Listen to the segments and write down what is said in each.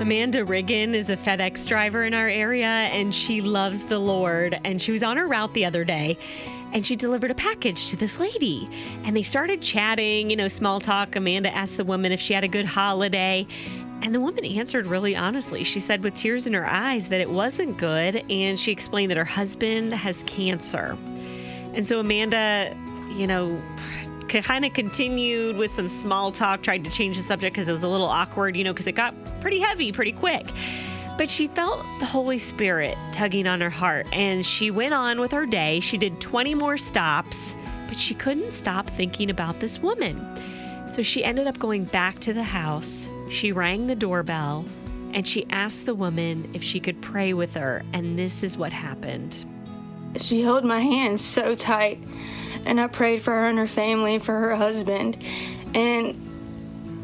Amanda Riggan is a FedEx driver in our area, and she loves the Lord. And she was on her route the other day, and she delivered a package to this lady. And they started chatting, small talk. Amanda asked the woman if she had a good holiday. And the woman answered really honestly. She said with tears in her eyes that it wasn't good. And she explained that her husband has cancer. And so Amanda, kind of continued with some small talk, tried to change the subject because it was a little awkward, because it got pretty heavy pretty quick. But she felt the Holy Spirit tugging on her heart, and she went on with her day. She did 20 more stops, but she couldn't stop thinking about this woman. So she ended up going back to the house. She rang the doorbell, and she asked the woman if she could pray with her, and this is what happened. She held my hand so tight, and I prayed for her and her family, for her husband. And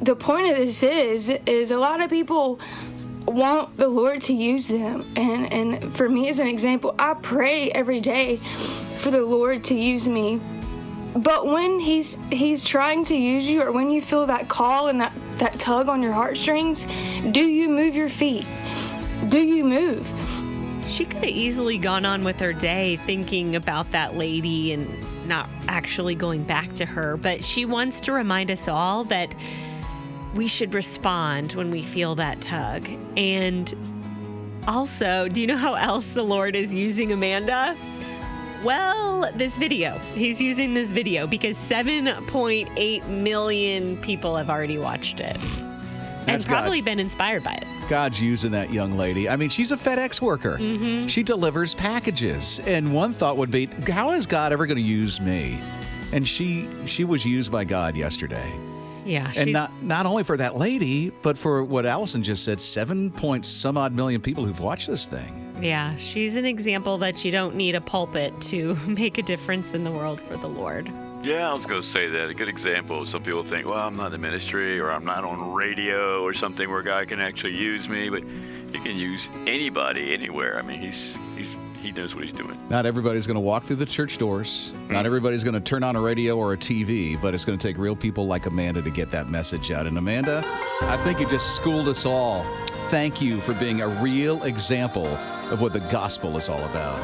the point of this is a lot of people want the Lord to use them. And for me as an example, I pray every day for the Lord to use me. But when he's trying to use you, or when you feel that call and that tug on your heartstrings, do you move your feet? Do you move? She could have easily gone on with her day thinking about that lady and not actually going back to her, but she wants to remind us all that we should respond when we feel that tug. And also, do you know how else the Lord is using Amanda? Well, this video. He's using this video because 7.8 million people have already watched it. And probably been inspired by it. God's using that young lady. I mean, she's a FedEx worker. Mm-hmm. She delivers packages. And one thought would be, how is God ever going to use me? And she was used by God yesterday. Yeah. And not only for that lady, but for what Allison just said, 7-point-some-odd million people who've watched this thing. Yeah, she's an example that you don't need a pulpit to make a difference in the world for the Lord. Yeah, I was going to say that. A good example. Some people think, well, I'm not in ministry, or I'm not on radio or something where God can actually use me, but he can use anybody, anywhere. I mean, he knows what he's doing. Not everybody's going to walk through the church doors. Not everybody's going to turn on a radio or a TV, but it's going to take real people like Amanda to get that message out. And Amanda, I think you just schooled us all. Thank you for being a real example of what the gospel is all about.